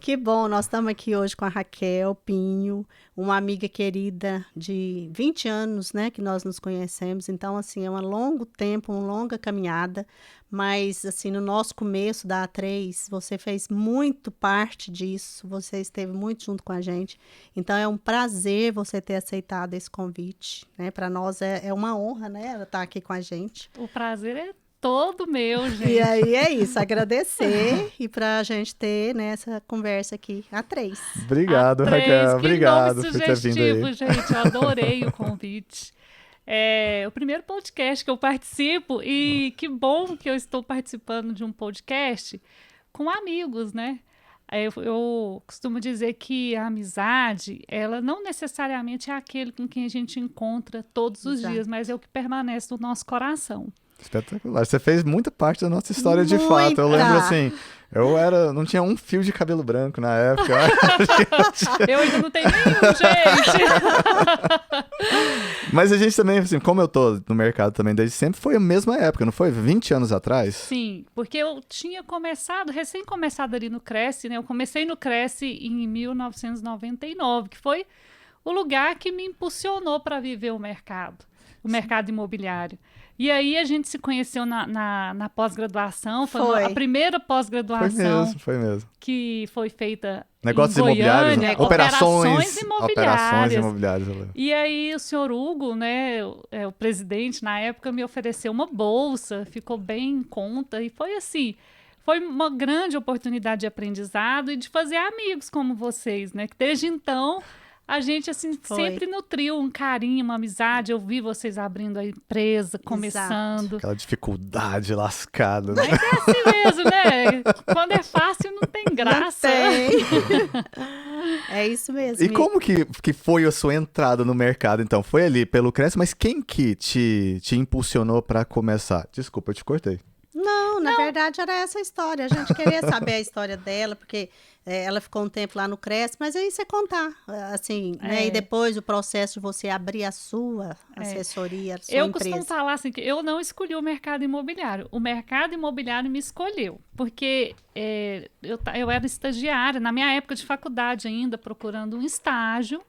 Que bom, nós estamos aqui hoje com a Raquel Pinho, uma amiga querida de 20 anos, né, que nós nos conhecemos. Então, assim, é um longo tempo, uma longa caminhada, mas, assim, no nosso começo da A3, você fez muito parte disso, você esteve muito junto com a gente. Então, é um prazer você ter aceitado esse convite, né? Para nós é uma honra, né, ela estar aqui com a gente. O prazer é todo meu, gente. E aí é isso, agradecer e para a gente ter, né, essa conversa aqui, A3. Obrigado, A3, Raquel. que Obrigado nome por ter vindo sugestivo, aí. gente. Eu adorei o convite. É o primeiro podcast que eu participo e que bom que eu estou participando de um podcast com amigos, né? Eu costumo dizer que a amizade, ela não necessariamente é aquele com quem a gente encontra todos os Exato. dias, mas é o que permanece no nosso coração. Espetacular. Você fez muita parte da nossa história de fato. Eu lembro assim, não tinha um fio de cabelo branco na época. Eu ainda não tenho nenhum, gente. Mas a gente também, assim, como eu tô no mercado também desde sempre, foi a mesma época, não foi? 20 anos atrás? Sim, porque eu tinha recém começado ali no Cresce, né? Eu comecei no Cresce em 1999, que foi o lugar que me impulsionou para viver o mercado imobiliário. E aí a gente se conheceu na pós-graduação, foi a primeira pós-graduação Foi mesmo. que foi feita Negócios em Goiânia, imobiliários, né? operações Operações imobiliárias. Eu lembro. E aí o senhor Hugo, né, o presidente, na época me ofereceu uma bolsa, ficou bem em conta e foi assim, foi uma grande oportunidade de aprendizado e de fazer amigos como vocês, né, que desde então a gente, assim, sempre nutriu um carinho, uma amizade. Eu vi vocês abrindo a empresa, começando. Exato. Aquela dificuldade lascada, né? Mas é assim mesmo, né? Quando é fácil, não tem graça. Não tem. É isso mesmo. E como que foi a sua entrada no mercado, então? Foi ali pelo Cresce, mas quem que te impulsionou para começar? Desculpa, eu te cortei. Não, na verdade era essa a história. A gente queria saber a história dela, porque ela ficou um tempo lá no Cresce, mas aí você contar, assim, né? E depois o processo de você abrir a sua assessoria, a sua eu empresa. costumo falar assim, que eu não escolhi o mercado imobiliário. O mercado imobiliário me escolheu, porque eu era estagiária, na minha época de faculdade ainda, procurando um estágio,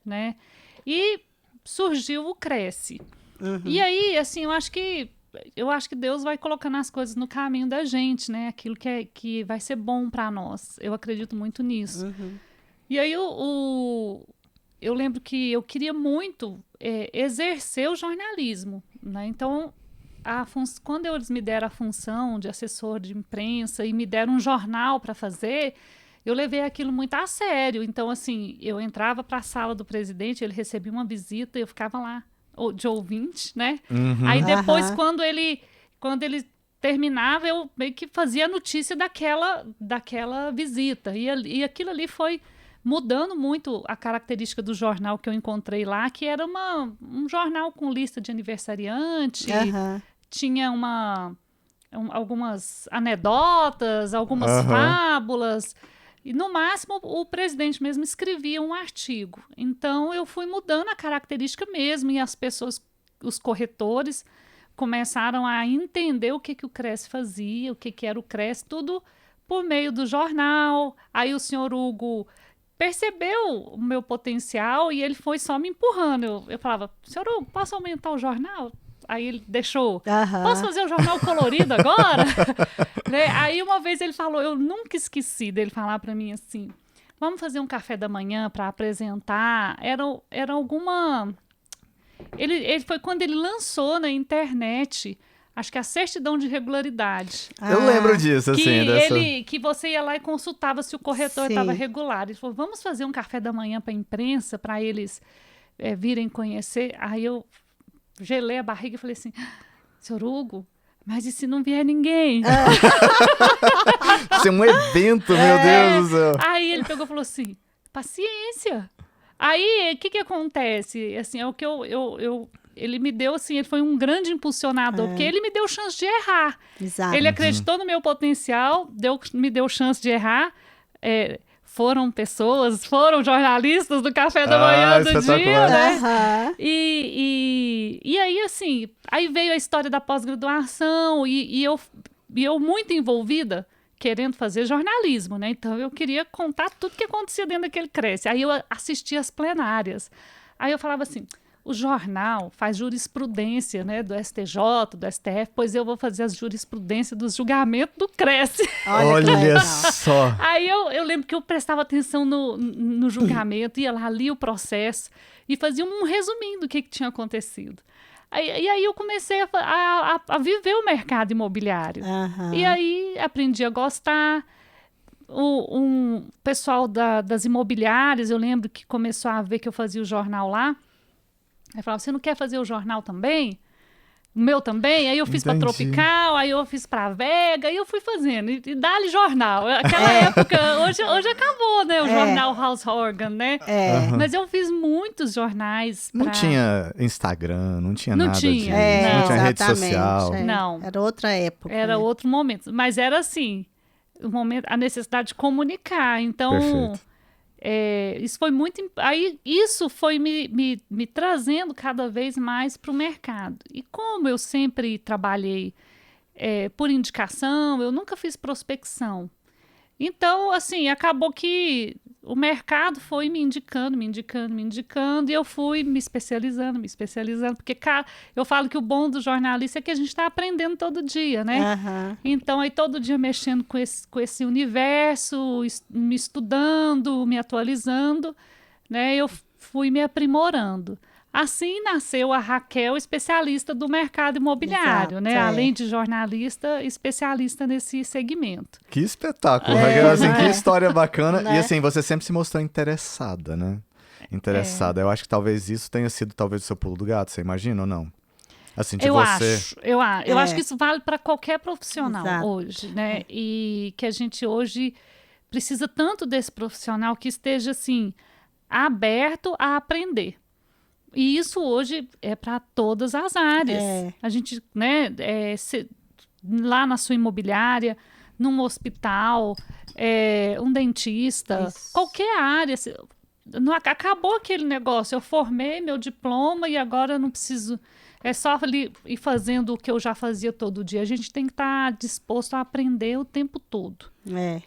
né? E surgiu o Cresce. Uhum. E aí, assim, eu acho que Deus vai colocando as coisas no caminho da gente, né? Aquilo que vai ser bom para nós. Eu acredito muito nisso. Uhum. E aí eu lembro que eu queria muito exercer o jornalismo, né? Então, quando eles me deram a função de assessor de imprensa e me deram um jornal para fazer, eu levei aquilo muito a sério. Então, assim, eu entrava para a sala do presidente, ele recebia uma visita, eu ficava lá de ouvinte, né? Uhum. Aí depois, quando ele terminava, eu meio que fazia a notícia daquela visita. E aquilo ali foi mudando muito a característica do jornal que eu encontrei lá, que era um jornal com lista de aniversariante, tinha algumas anedotas, algumas fábulas. E, no máximo, o presidente mesmo escrevia um artigo. Então, eu fui mudando a característica mesmo e as pessoas, os corretores, começaram a entender o que o Cresce fazia, o que era o Cresce, tudo por meio do jornal. Aí o senhor Hugo percebeu o meu potencial e ele foi só me empurrando. Eu falava, senhor Hugo, posso aumentar o jornal? Aí ele deixou, posso fazer o jornal colorido agora? Né? Aí uma vez ele falou, eu nunca esqueci dele falar para mim assim, vamos fazer um café da manhã para apresentar. Era alguma... Ele foi quando ele lançou na internet, acho que a certidão de regularidade. Eu lembro disso, assim. Que você ia lá e consultava se o corretor estava regular. Ele falou, vamos fazer um café da manhã para a imprensa, para eles virem conhecer. Aí eu gelei a barriga e falei assim, senhor Hugo, mas e se não vier ninguém? Isso é um evento, meu Deus do céu. Aí ele pegou e falou assim, paciência. Aí, o que acontece? Assim, é o que ele me deu, assim, ele foi um grande impulsionador, porque ele me deu chance de errar. Exato. Ele acreditou no meu potencial, me deu chance de errar. Foram jornalistas do café da manhã do dia, né? E aí, assim, aí veio a história da pós-graduação e eu muito envolvida, querendo fazer jornalismo, né? Então eu queria contar tudo que acontecia dentro daquele Cresce. Aí eu assistia as plenárias. Aí eu falava assim, o jornal faz jurisprudência, né, do STJ, do STF, pois eu vou fazer as jurisprudências dos julgamentos do Cresce. Olha só. Aí eu lembro que eu prestava atenção no julgamento, ia lá, lia o processo e fazia um resuminho do que tinha acontecido. E aí eu comecei a viver o mercado imobiliário. E aí aprendi a gostar. Um pessoal das imobiliárias, eu lembro que começou a ver que eu fazia o jornal lá. Aí falava, você não quer fazer o jornal também? O meu também? Aí eu fiz para Tropical, aí eu fiz para Vega, aí eu fui fazendo. E dá-lhe jornal. Aquela época, hoje acabou, né? O jornal House Organ, né? Mas eu fiz muitos jornais. Não tinha Instagram, não tinha não nada tinha, disso. não. Não tinha rede social. Não. Era outra época. Era outro momento. Mas era assim, o momento, a necessidade de comunicar. Então, isso foi muito... Aí isso foi me trazendo cada vez mais para o mercado. E como eu sempre trabalhei por indicação, eu nunca fiz prospecção. Então, assim, acabou que o mercado foi me indicando, e eu fui me especializando, porque, cara, eu falo que o bom do jornalista é que a gente está aprendendo todo dia, né? Então, aí todo dia mexendo com esse universo, me estudando, me atualizando, né? Eu fui me aprimorando. Assim nasceu a Raquel, especialista do mercado imobiliário, né? Além de jornalista, especialista nesse segmento. Que espetáculo, Raquel, assim, que história bacana. Né? E assim, você sempre se mostrou interessada, né? Interessada. Eu acho que talvez isso tenha sido o seu pulo do gato, você imagina ou não? Assim, de você... Eu acho que isso vale para qualquer profissional hoje, né? E que a gente hoje precisa tanto desse profissional que esteja, assim, aberto a aprender. E isso hoje é para todas as áreas. A gente, né, lá na sua imobiliária, num hospital, um dentista, qualquer área. Não, acabou aquele negócio. Eu formei meu diploma e agora eu não preciso... É só ir fazendo o que eu já fazia todo dia. A gente tem que estar disposto a aprender o tempo todo.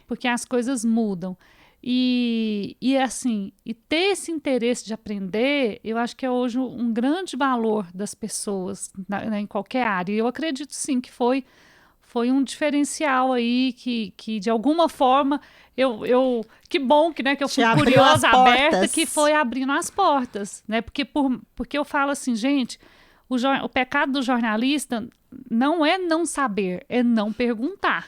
Porque as coisas mudam. E assim, e ter esse interesse de aprender, eu acho que é hoje um grande valor das pessoas em qualquer área. E eu acredito sim que foi um diferencial aí que de alguma forma que bom que, né, que eu fui curiosa, aberta, que foi abrindo as portas, né? Porque eu falo assim, gente, o pecado do jornalista não é não saber, é não perguntar.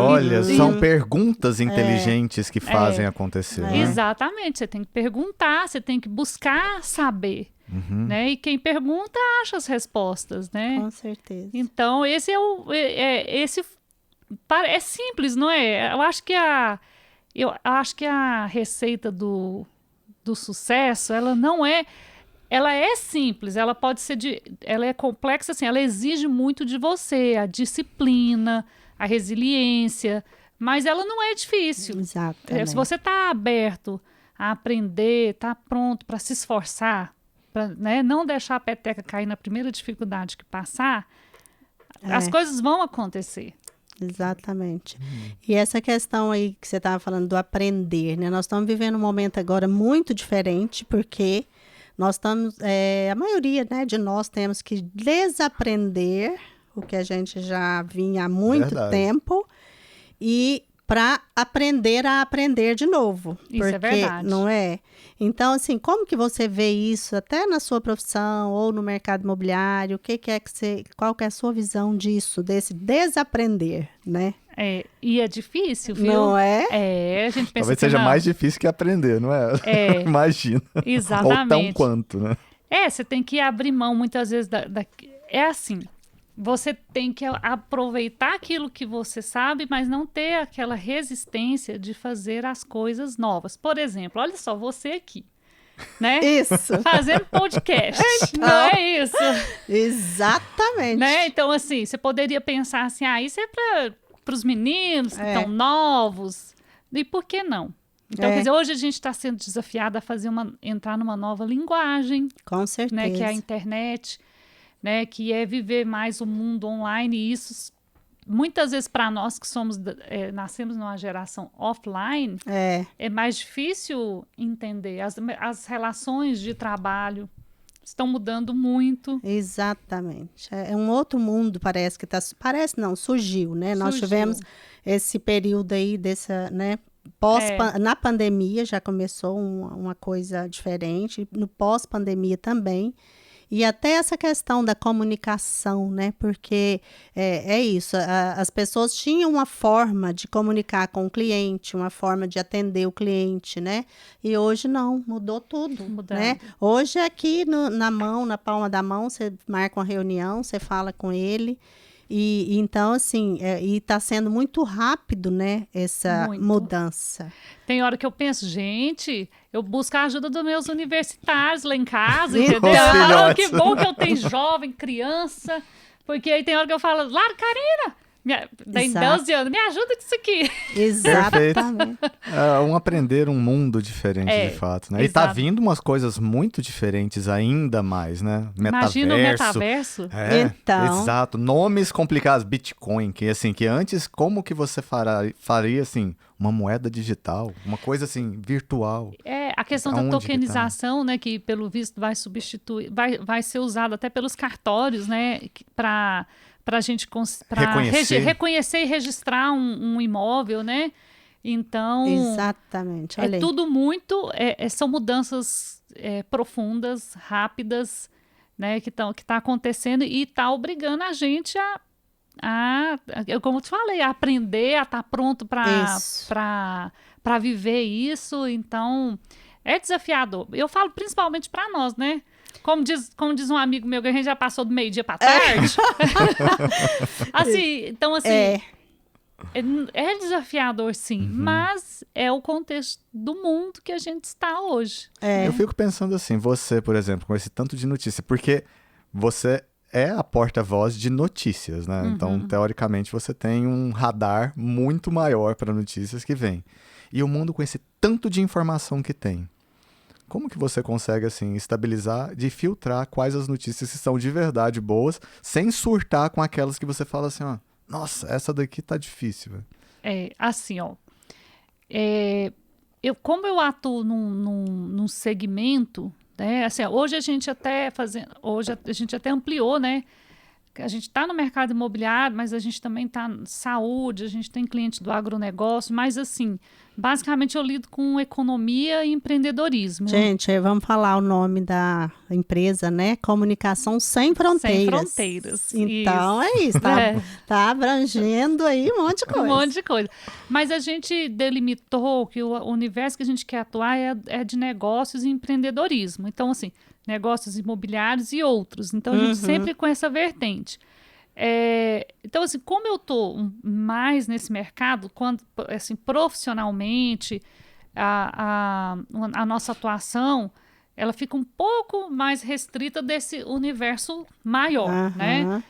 Olha, são perguntas inteligentes que fazem acontecer. Né? Exatamente, você tem que perguntar, você tem que buscar saber. Né? E quem pergunta acha as respostas, né? Com certeza. Então, esse é simples, não é? Eu acho que a receita do sucesso, ela não é... Ela é simples, ela pode ser ela é complexa, assim, ela exige muito de você, a disciplina, a resiliência, mas ela não é difícil. Exatamente. Se você está aberto a aprender, está pronto para se esforçar, para, né, não deixar a peteca cair na primeira dificuldade que passar, as coisas vão acontecer. Exatamente. E essa questão aí que você estava falando do aprender, né? Nós estamos vivendo um momento agora muito diferente, porque nós estamos, a maioria, né, de nós temos que desaprender o que a gente já vinha há muito tempo, e para aprender a aprender de novo. Isso é verdade. Não é? Então, assim, como que você vê isso até na sua profissão ou no mercado imobiliário? Qual que é a sua visão disso, desse desaprender, né? E é difícil, viu? Não é? A gente pensa talvez seja mais difícil que aprender, não é? Imagina. Exatamente. Ou tão quanto, né? Você tem que abrir mão muitas vezes é assim, você tem que aproveitar aquilo que você sabe, mas não ter aquela resistência de fazer as coisas novas. Por exemplo, olha só, você aqui, né? Isso. Fazendo podcast. Não é isso? Exatamente. Né? Então, assim, você poderia pensar assim, isso é para os meninos que estão novos. E por que não? Então, quer dizer, hoje a gente está sendo desafiado a entrar numa nova linguagem. Com certeza. Né, que é a internet, né, que é viver mais o mundo online, e isso muitas vezes para nós que nascemos numa geração offline, é mais difícil entender. As relações de trabalho estão mudando muito. Exatamente. É um outro mundo, parece que parece não, surgiu, né? Nós tivemos esse período aí dessa, né? Na pandemia já começou uma coisa diferente, no pós-pandemia também. E até essa questão da comunicação, né? Porque é isso, as pessoas tinham uma forma de comunicar com o cliente, uma forma de atender o cliente, né? E hoje não, mudou tudo, né? Hoje aqui na palma da mão, você marca uma reunião, você fala com ele. E então, assim, e está sendo muito rápido, né, essa mudança. Tem hora que eu penso, gente, eu busco a ajuda dos meus universitários lá em casa, entendeu? Que bom que eu tenho jovem, criança, porque aí tem hora que eu falo, Lara, Karina, tem 12 anos, me ajuda com isso aqui. Exatamente. Aprender um mundo diferente, de fato, né? Exato. E tá vindo umas coisas muito diferentes ainda mais, né? Imagina o metaverso. Então. Exato. Nomes complicados, Bitcoin, que antes, como que você faria, assim, uma moeda digital, uma coisa, assim, virtual? A questão da tokenização, né, que pelo visto vai substituir, vai ser usada até pelos cartórios, né, para a gente reconhecer e registrar um imóvel, né? Então, exatamente. Olha aí. Tudo muito, são mudanças profundas, rápidas, né? Que tá acontecendo e está obrigando a gente como eu te falei, a aprender, a estar pronto para viver isso. Então, é desafiador. Eu falo principalmente para nós, né? Como diz um amigo meu, que a gente já passou do meio-dia para tarde. Então, é desafiador, sim. Mas é o contexto do mundo que a gente está hoje. Eu fico pensando assim, você, por exemplo, com esse tanto de notícia, porque você é a porta-voz de notícias, né? Então, teoricamente, você tem um radar muito maior para notícias que vem. E o mundo com esse tanto de informação que tem. Como que você consegue, assim, estabilizar, de filtrar quais as notícias que são de verdade boas, sem surtar com aquelas que você fala assim, ó, nossa, essa daqui tá difícil, velho. Assim, ó, como eu atuo num segmento, né, assim, hoje a gente até ampliou, né, a gente está no mercado imobiliário, mas a gente também está na saúde, a gente tem cliente do agronegócio, mas assim, basicamente eu lido com economia e empreendedorismo. Gente, vamos falar o nome da empresa, né? Comunicação Sem Fronteiras. Sem Fronteiras. Então é isso, tá abrangendo aí um monte de coisa. Um monte de coisa. Mas a gente delimitou que o universo que a gente quer atuar é de negócios e empreendedorismo. Então, assim, negócios imobiliários e outros. Então, a gente sempre com essa vertente. Então, assim, como eu estou mais nesse mercado, quando, assim, profissionalmente, a nossa atuação, ela fica um pouco mais restrita desse universo maior, né?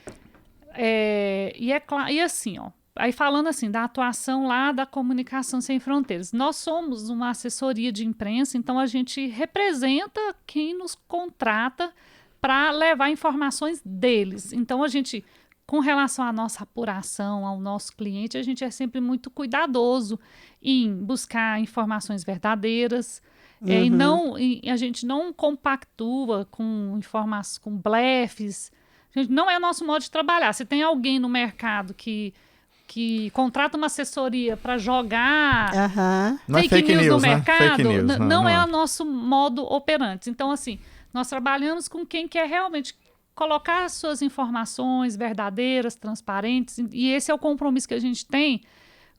E assim, ó, aí falando assim, da atuação lá da Comunicação Sem Fronteiras. Nós somos uma assessoria de imprensa, então a gente representa quem nos contrata para levar informações deles. Então a gente, com relação à nossa apuração, ao nosso cliente, a gente é sempre muito cuidadoso em buscar informações verdadeiras. A gente não compactua com informações, com blefes. Não é o nosso modo de trabalhar. Se tem alguém no mercado que contrata uma assessoria para jogar fake news no mercado, não é o nosso modo operante. Então, assim, nós trabalhamos com quem quer realmente colocar as suas informações verdadeiras, transparentes, e esse é o compromisso que a gente tem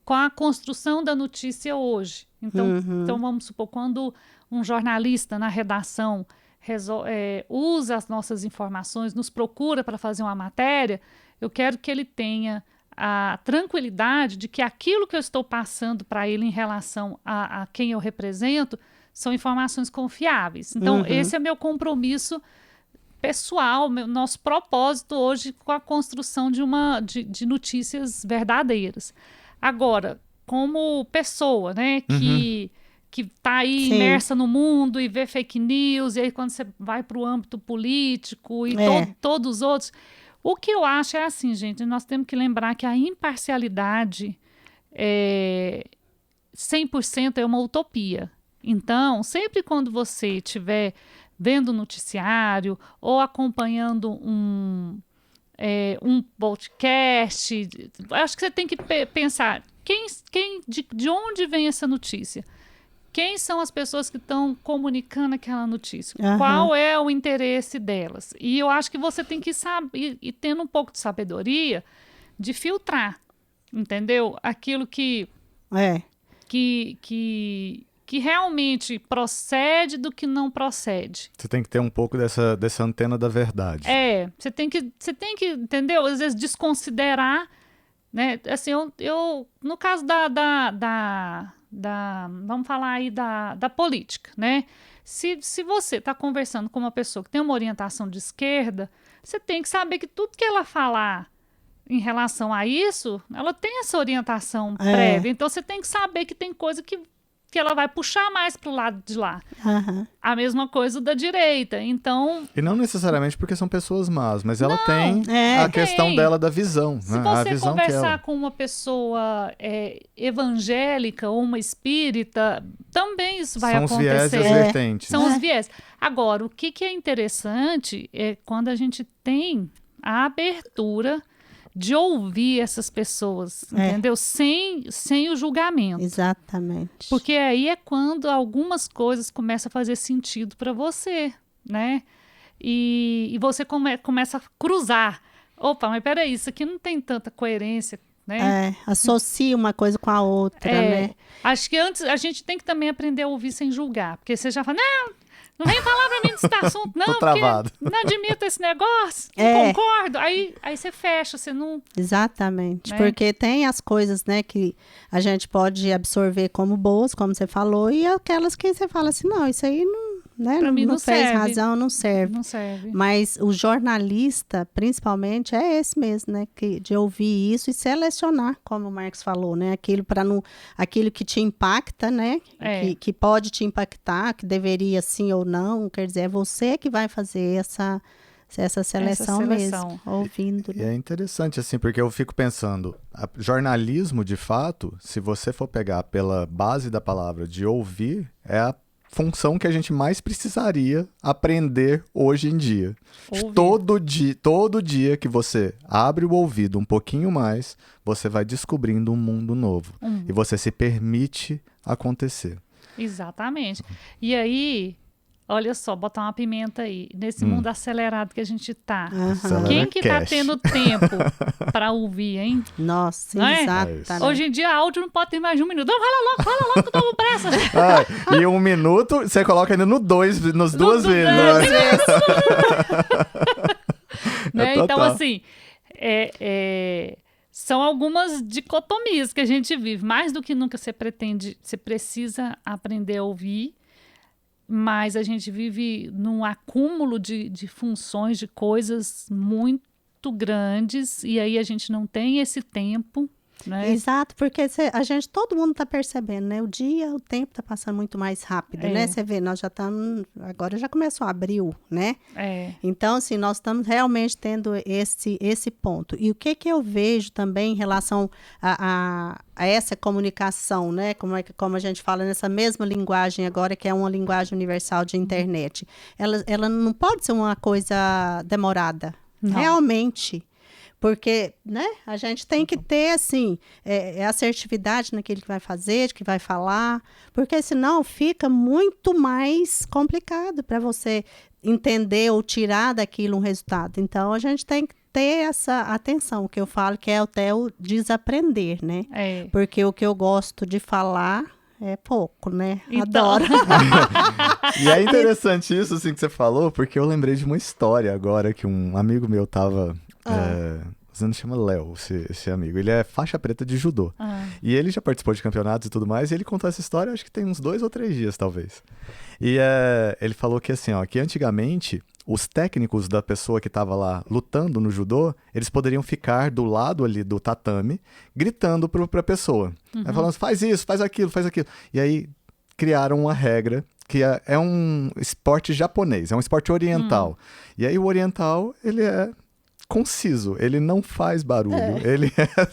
com a construção da notícia hoje. Então vamos supor, quando um jornalista na redação usa as nossas informações, nos procura para fazer uma matéria, eu quero que ele tenha a tranquilidade de que aquilo que eu estou passando para ele em relação a quem eu represento são informações confiáveis. Então, esse é meu compromisso pessoal, nosso propósito hoje com a construção de notícias verdadeiras. Agora, como pessoa, né, que está aí imersa no mundo e vê fake news, e aí quando você vai para o âmbito político e todos os outros, O que eu acho é assim, gente, nós temos que lembrar que a imparcialidade 100% é uma utopia. Então, sempre quando você estiver vendo o noticiário ou acompanhando um podcast, acho que você tem que pensar de onde vem essa notícia? Quem são as pessoas que estão comunicando aquela notícia? Aham. Qual é o interesse delas? E eu acho que você tem que saber, e tendo um pouco de sabedoria, de filtrar, entendeu? Aquilo que realmente procede do que não procede. Você tem que ter um pouco dessa antena da verdade. Você tem que, entendeu? Às vezes desconsiderar, né? Assim, eu no caso vamos falar aí da política, né? Se você está conversando com uma pessoa que tem uma orientação de esquerda, você tem que saber que tudo que ela falar em relação a isso, ela tem essa orientação prévia. Então, você tem que saber que tem coisa que ela vai puxar mais para o lado de lá. Uhum. A mesma coisa da direita. Então... E não necessariamente porque são pessoas más, mas ela tem a questão dela da visão. Se né? você a visão conversar com uma pessoa evangélica ou uma espírita, também isso vai acontecer. São os viés e as vertentes. São os viés. Agora, o que é interessante é quando a gente tem a abertura de ouvir essas pessoas, entendeu? Sem o julgamento. Exatamente. Porque aí é quando algumas coisas começam a fazer sentido para você, né? E você começa a cruzar. Opa, mas peraí, isso aqui não tem tanta coerência, né? Associa uma coisa com a outra, né? Acho que antes a gente tem que também aprender a ouvir sem julgar. Porque você já fala, não vem falar pra mim desse assunto, não, Tô travado. porque não admito esse negócio, não concordo. Aí você fecha, você não... Exatamente, né? Porque tem as coisas, né, que a gente pode absorver como boas, como você falou, e aquelas que você fala assim, não, isso aí não, né, Pra mim não fez serve. razão, não serve. Não serve. Mas o jornalista, principalmente, é esse mesmo, né? De ouvir isso e selecionar, como o Marcos falou, né? Aquilo que te impacta, né? Que pode te impactar, que deveria sim ou não. Quer dizer, é você que vai fazer essa seleção mesmo, ouvindo. E é interessante, assim, porque eu fico pensando, jornalismo, de fato, se você for pegar pela base da palavra de ouvir, é a função que a gente mais precisaria aprender hoje em dia. Todo dia que você abre o ouvido um pouquinho mais, você vai descobrindo um mundo novo. E você se permite acontecer. Exatamente. E aí, olha só, botar uma pimenta aí. Nesse mundo acelerado que a gente tá. Quem que tá tendo tempo para ouvir, hein? Nossa, não exatamente. Hoje em dia, áudio não pode ter mais de 1 minuto. Não, fala logo, que eu tô com pressa. E 1 minuto, você coloca ainda nas duas vezes. Né? Então, assim, são algumas dicotomias que a gente vive. Mais do que nunca você precisa aprender a ouvir. Mas a gente vive num acúmulo de funções, de coisas muito grandes, e aí a gente não tem esse tempo, né? Exato, porque todo mundo está percebendo, né? O tempo está passando muito mais rápido, né? Você vê, nós já estamos, agora já começou abril, né? Então, assim, nós estamos realmente tendo esse ponto. E o que eu vejo também em relação a essa comunicação, né? Como a gente fala nessa mesma linguagem agora, que é uma linguagem universal de internet. Ela não pode ser uma coisa demorada, realmente. Porque, né, a gente tem que ter, assim, assertividade naquilo que vai fazer, que vai falar, porque senão fica muito mais complicado para você entender ou tirar daquilo um resultado. Então, a gente tem que ter essa atenção, que eu falo que é até o desaprender, né? Porque o que eu gosto de falar é pouco, né? Então... Adoro. E é interessante isso, assim, que você falou, porque eu lembrei de uma história agora que um amigo meu tava... Você chama Léo, esse amigo. Ele é faixa preta de judô. E ele já participou de campeonatos e tudo mais. E ele contou essa história, acho que tem uns 2 ou 3 dias, talvez. E ele falou que, assim, que antigamente, os técnicos da pessoa que estava lá lutando no judô, eles poderiam ficar do lado ali do tatame, gritando pra pessoa. Aí falando, faz isso, faz aquilo, faz aquilo. E aí criaram uma regra que é um esporte japonês, é um esporte oriental. E aí o oriental, ele é conciso, ele não faz barulho, ele é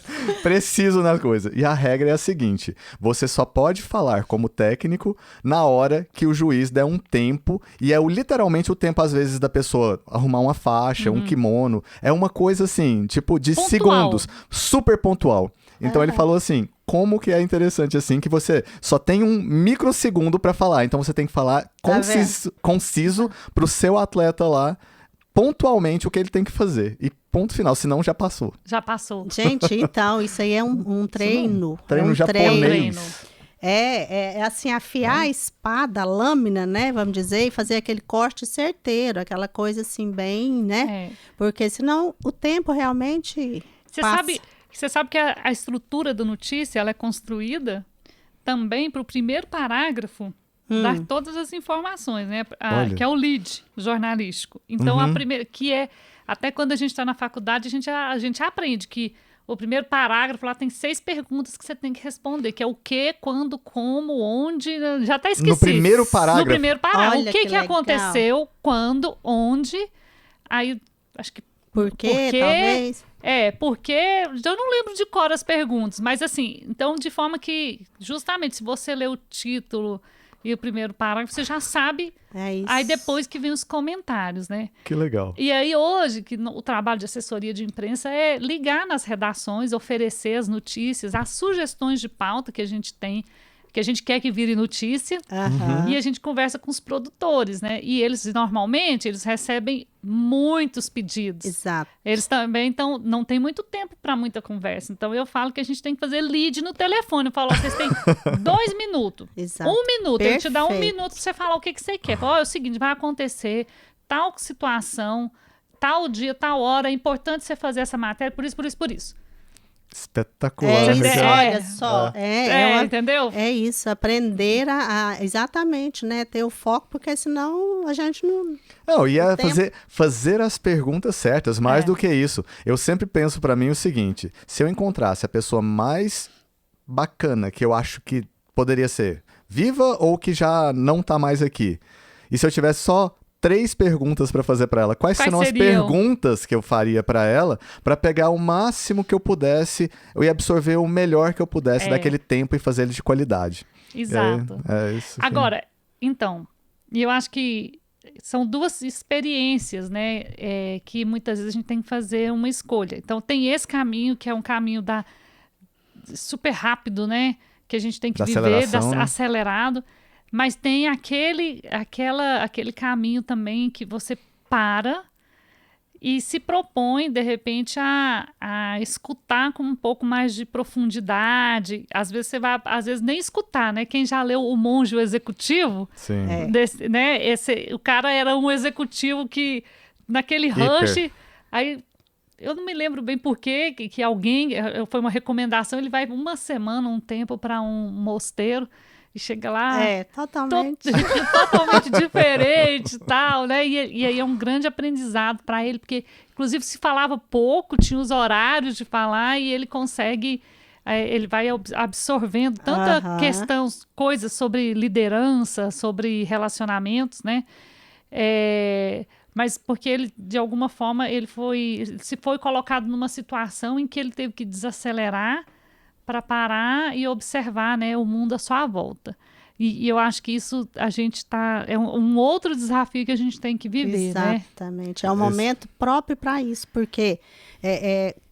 preciso na coisa. E a regra é a seguinte, você só pode falar como técnico na hora que o juiz der um tempo, e é literalmente o tempo, às vezes, da pessoa arrumar uma faixa, um kimono, é uma coisa assim, tipo, de pontual. segundos, super pontual. Então ele falou assim, como que é interessante assim, que você só tem um microsegundo pra falar, então você tem que falar conciso pro seu atleta lá, pontualmente o que ele tem que fazer. E ponto final, senão já passou. Já passou. Gente, então, isso aí é um treino. Treino é um japonês. É assim, afiar a espada, a lâmina, né, vamos dizer, e fazer aquele corte certeiro, aquela coisa assim, bem, né? Porque senão o tempo realmente passa. Você sabe que a estrutura da notícia ela é construída também para o primeiro parágrafo dar todas as informações, né? Que é o lead jornalístico. Então, a primeira, que é, até quando a gente está na faculdade, a gente aprende que o primeiro parágrafo lá tem 6 perguntas que você tem que responder, que é o que, quando, como, onde, já até esqueci. No primeiro parágrafo? No primeiro parágrafo. Olha, o que aconteceu, quando, onde, aí, acho que... Por quê, talvez? Porque eu não lembro de cor as perguntas, mas assim, então de forma que, justamente, se você lê o título e o primeiro parágrafo, você já sabe, aí depois que vem os comentários, né? Que legal. E aí hoje, o trabalho de assessoria de imprensa é ligar nas redações, oferecer as notícias, as sugestões de pauta que a gente tem, que a gente quer que vire notícia, e a gente conversa com os produtores, né? E eles, normalmente, eles recebem muitos pedidos. Exato. Eles também, então, não tem muito tempo para muita conversa. Então, eu falo que a gente tem que fazer lead no telefone. Eu falo, vocês têm 2 minutos. Exato. 1 minuto. Perfeito. Ele te dá 1 minuto para você falar o que você quer. Fala, é o seguinte, vai acontecer tal situação, tal dia, tal hora. É importante você fazer essa matéria por isso, por isso, por isso. Espetacular. Olha só. Entendeu? É isso, aprender exatamente, né? Ter o foco, porque senão a gente não... Não, e fazer as perguntas certas, mais do que isso. Eu sempre penso pra mim o seguinte, se eu encontrasse a pessoa mais bacana que eu acho que poderia ser viva ou que já não tá mais aqui, e se eu tivesse só 3 perguntas pra fazer pra ela, quais seriam as perguntas que eu faria pra ela, pra pegar o máximo que eu pudesse, eu ia absorver o melhor que eu pudesse daquele tempo e fazer ele de qualidade. Exato. Isso, agora, então, eu acho que são 2 experiências, né, que muitas vezes a gente tem que fazer uma escolha. Então, tem esse caminho, que é um caminho super rápido, né, que a gente tem que viver, acelerado. Mas tem aquele caminho também que você para e se propõe, de repente, a escutar com um pouco mais de profundidade. Às vezes você vai, às vezes nem escutar, né? Quem já leu O Monge o Executivo, sim. Né? O cara era um executivo que, naquele rush, aí... Eu não me lembro bem por quê, que alguém, foi uma recomendação, ele vai 1 semana, um tempo para um mosteiro, e chega lá... totalmente. Totalmente diferente e tal, né? E aí é um grande aprendizado para ele, porque, inclusive, se falava pouco, tinha os horários de falar, e ele consegue... ele vai absorvendo tanta questão, coisas sobre liderança, sobre relacionamentos, né? Mas porque ele, de alguma forma, se foi colocado numa situação em que ele teve que desacelerar para parar e observar, né, o mundo à sua volta. E eu acho que isso é um outro desafio que a gente tem que viver, Exatamente. Né? É um momento próprio para isso, porque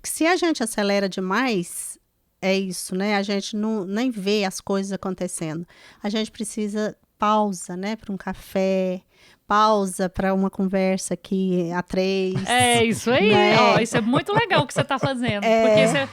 se a gente acelera demais, é isso, né? A gente nem vê as coisas acontecendo. A gente precisa pausa, né, para um café, pausa para uma conversa aqui a 3. É isso aí, né? Isso é muito legal o que você está fazendo, porque você...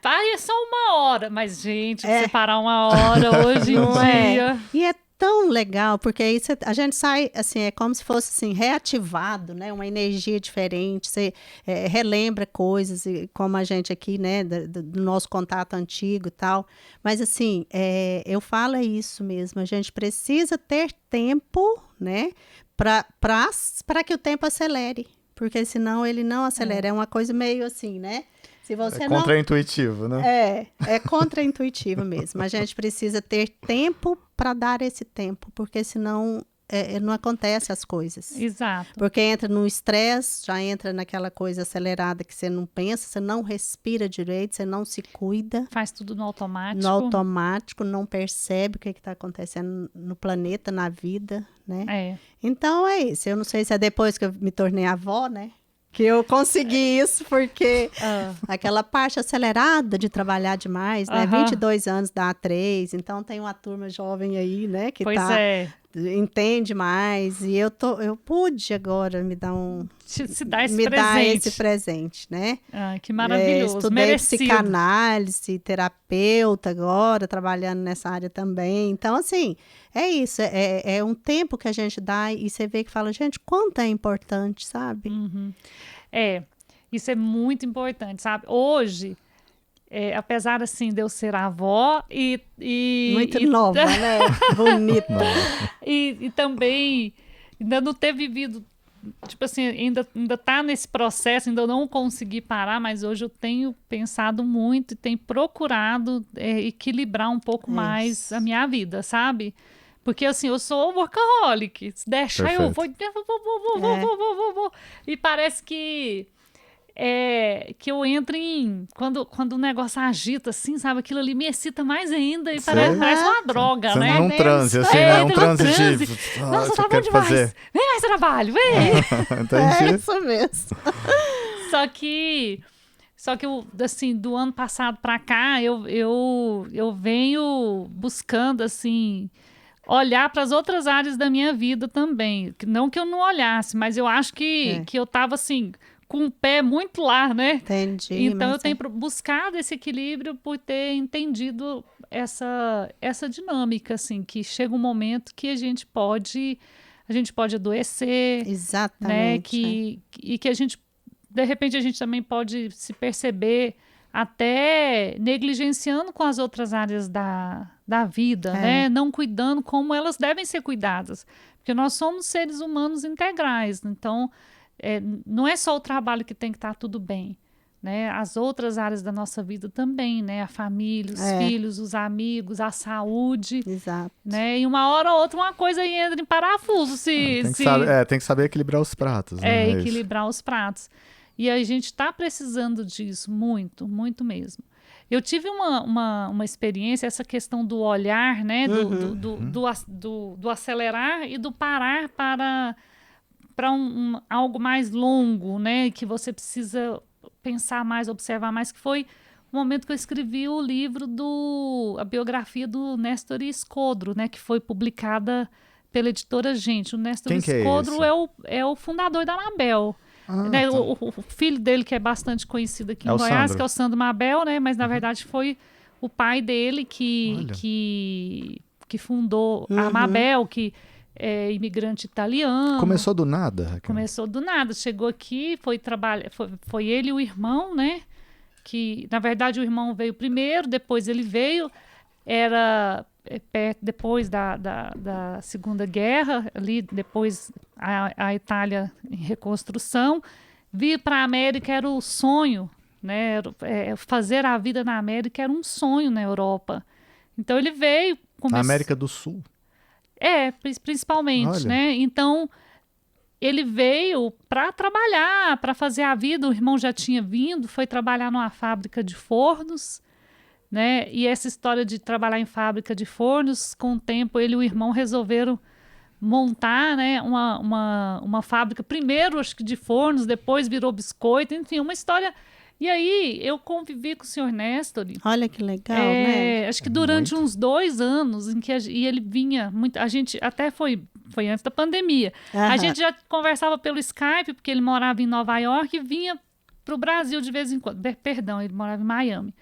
é só 1 hora, mas, gente, você parar 1 hora hoje em dia... E é tão legal, porque aí a gente sai, assim, é como se fosse, assim, reativado, né? Uma energia diferente, você relembra coisas, como a gente aqui, né? Do nosso contato antigo e tal. Mas, assim, eu falo isso mesmo, a gente precisa ter tempo, né? Para que o tempo acelere, porque senão ele não acelera. É uma coisa meio assim, né? Se você contraintuitivo, né? É contraintuitivo mesmo. A gente precisa ter tempo para dar esse tempo, porque senão não acontece as coisas. Exato. Porque entra no estresse, já entra naquela coisa acelerada que você não pensa, você não respira direito, você não se cuida. Faz tudo no automático. No automático, não percebe o que está acontecendo no planeta, na vida, né? Então é isso. Eu não sei se é depois que eu me tornei avó, né? Que eu consegui isso, porque aquela parte acelerada de trabalhar demais, né? 22 anos dá 3, então tem uma turma jovem aí, né? Que entende mais. E eu pude agora me dar esse presente, né? Que maravilhoso, estudei merecido. Psicanálise, terapeuta agora, trabalhando nessa área também. Então, assim, é isso. É um tempo que a gente dá e você vê que fala, gente, quanto é importante, sabe? Isso é muito importante, sabe? Hoje, apesar, assim, de eu ser avó muito nova, né? Bonita. E também ainda não ter vivido, tipo assim, ainda tá nesse processo, ainda não consegui parar, mas hoje eu tenho pensado muito e tenho procurado equilibrar um pouco mais a minha vida, sabe? Porque, assim, eu sou workaholic. Se deixar, eu vou. E parece que eu entro em... Quando o negócio agita, assim, sabe? Aquilo ali me excita mais ainda. E parece uma droga, né? Num transe, assim, né? Um transe de... Nossa, tá bom demais. Fazer. Vem mais trabalho, vem! É isso mesmo. Só que, assim, do ano passado pra cá, eu venho buscando, assim... olhar para as outras áreas da minha vida também. Não que eu não olhasse, mas eu acho que eu estava, assim, com o pé muito lá, né? Entendi. Então, eu tenho buscado esse equilíbrio por ter entendido essa dinâmica, assim, que chega um momento que a gente pode adoecer. Exatamente. Né? E que a gente, de repente, a gente também pode se perceber até negligenciando com as outras áreas da vida, né? Não cuidando como elas devem ser cuidadas. Porque nós somos seres humanos integrais. Então, não é só o trabalho que tem que estar tudo bem, né? As outras áreas da nossa vida também, né? A família, os filhos, os amigos, a saúde. Exato. Né? E uma hora ou outra uma coisa aí entra em parafuso. Tem que saber equilibrar os pratos. Né? Equilibrar os pratos. E a gente está precisando disso muito, muito mesmo. Eu tive uma experiência, essa questão do olhar, né? Do acelerar e do parar para algo mais longo, né? Que você precisa pensar mais, observar mais, que foi o momento que eu escrevi o livro a biografia do Néstor Escodro, né? Que foi publicada pela editora Gente. O Néstor Escodro é o fundador da Anabel. Né? O filho dele, que é bastante conhecido aqui em Goiás, Sandro. que é o Sandro Mabel, né? Mas na verdade foi o pai dele que fundou a Mabel, que é imigrante italiano. Começou do nada, Raquel? Começou do nada. Chegou aqui, foi trabalhar. Foi ele e o irmão, né? Que na verdade o irmão veio primeiro, depois ele veio. Era depois da Segunda Guerra, ali depois a Itália em reconstrução, vir para a América era o sonho, né? Fazer a vida na América era um sonho na Europa. Então ele veio... Na América do Sul? Principalmente, Olha. né? Então ele veio para trabalhar, para fazer a vida. O irmão já tinha vindo, foi trabalhar numa fábrica de fornos, né? E essa história de trabalhar em fábrica de fornos, com o tempo ele e o irmão resolveram montar, né, uma fábrica, primeiro acho que de fornos, depois virou biscoito, enfim, uma história. E aí eu convivi com o senhor Néstor. Olha que legal, né? Acho que durante uns 2 anos em que e ele vinha muito, a gente até foi antes da pandemia. A gente já conversava pelo Skype, porque ele morava em Nova York e vinha para o Brasil de vez em quando. Perdão, ele morava em Miami.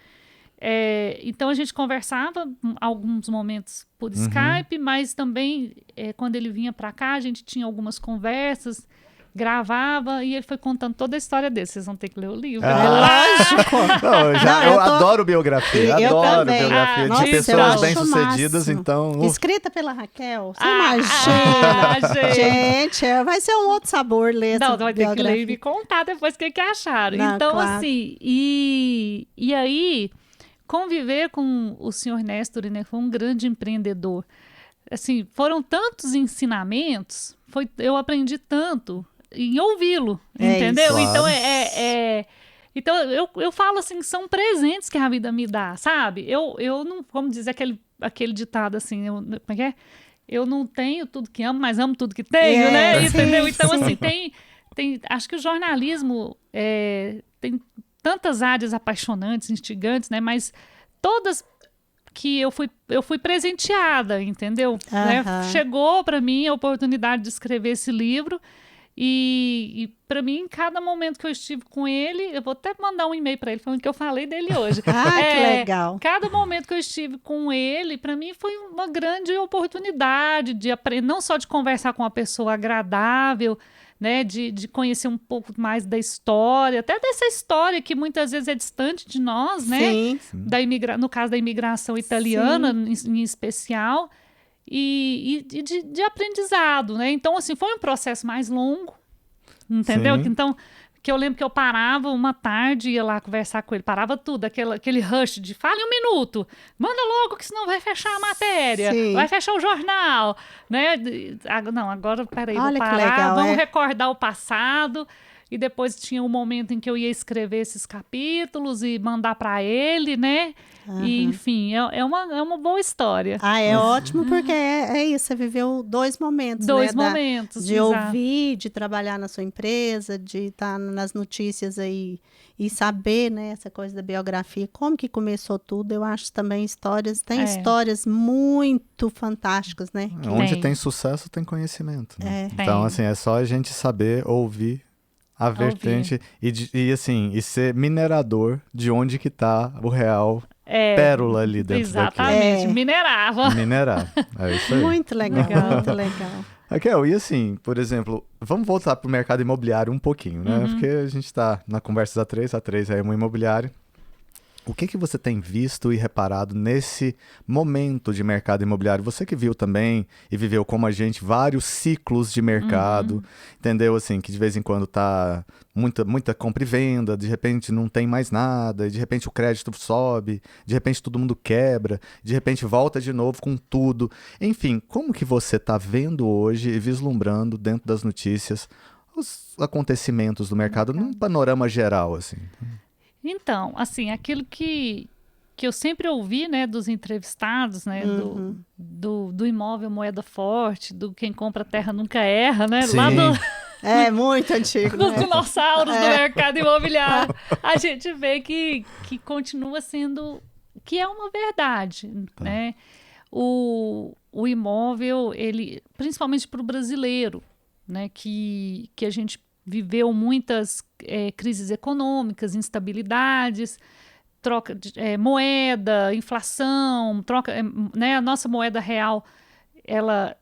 Então a gente conversava alguns momentos por Skype, mas também quando ele vinha para cá a gente tinha algumas conversas, gravava e ele foi contando toda a história dele. Vocês vão ter que ler o livro. Lógico. Eu adoro biografia. Adoro também. biografia Nossa, de eu pessoas acho bem-sucedidas. máximo. Então, escrita pela Raquel. Você imagina. Gente, vai ser um outro sabor ler essa vai ter que biografia. ler e me contar depois o que acharam. Não, então, claro. assim, e aí, conviver com o senhor Néstor, né, foi um grande empreendedor. assim, foram tantos ensinamentos, eu aprendi tanto em ouvi-lo, entendeu? Isso. Então, Claro. então eu falo assim, são presentes que a vida me dá, sabe? Eu não, como diz aquele ditado assim, como é que é? Eu não tenho tudo que amo, mas amo tudo que tenho, né? Sim, Entendeu? Então, sim. assim, acho que o jornalismo tem tantas áreas apaixonantes, instigantes, né? Mas todas que eu fui presenteada, entendeu? Né? Chegou para mim a oportunidade de escrever esse livro e para mim, em cada momento que eu estive com ele, eu vou até mandar um e-mail para ele falando que eu falei dele hoje. Que legal. Cada momento que eu estive com ele, para mim foi uma grande oportunidade de aprender, não só de conversar com uma pessoa agradável, né, de conhecer um pouco mais da história, até dessa história que muitas vezes é distante de nós, né? Sim. No caso da imigração italiana, em especial, e de aprendizado, né? Então, assim, foi um processo mais longo, entendeu? Sim. Então, que eu lembro que eu parava uma tarde, ia lá conversar com ele, parava tudo, aquele rush de fala em 1 minuto, manda logo que senão vai fechar a matéria, Sim. vai fechar o jornal, né? Não, agora, peraí, Olha vou que parar, legal, vamos recordar o passado, e depois tinha um momento em que eu ia escrever esses capítulos e mandar para ele, né? E, enfim, é uma boa história. É ótimo porque é isso, você viveu 2 momentos, Dois né? momentos, De exato. ouvir, de trabalhar na sua empresa, de estar nas notícias aí e saber, né, essa coisa da biografia, como que começou tudo. Eu acho também tem histórias muito fantásticas, né? Onde tem sucesso, tem conhecimento. Né? Tem. Então, assim, é só a gente saber ouvir a vertente e ser minerador de onde que tá o real pérola ali dentro exatamente, minerava. Minerar, é isso aí. Muito legal, muito legal. Raquel, e assim, por exemplo, vamos voltar pro mercado imobiliário um pouquinho, né? Porque a gente tá na Conversas A3 é uma imobiliária. O que você tem visto e reparado nesse momento de mercado imobiliário? Você que viu também e viveu como a gente vários ciclos de mercado, entendeu? Assim, que de vez em quando tá muita compra e venda, de repente não tem mais nada, e de repente o crédito sobe, de repente todo mundo quebra, de repente volta de novo com tudo. Enfim, como que você tá vendo hoje e vislumbrando dentro das notícias os acontecimentos do mercado num panorama geral, assim? Então, assim, aquilo que eu sempre ouvi, né, dos entrevistados, né, do imóvel moeda forte, do quem compra terra nunca erra, né, Sim. lá É muito antigo, dos né? dinossauros do mercado imobiliário, a gente vê que continua sendo, que é uma verdade, né? O imóvel, ele, principalmente para o brasileiro, né, que a gente viveu muitas crises econômicas, instabilidades, troca de moeda, inflação, né, a nossa moeda real,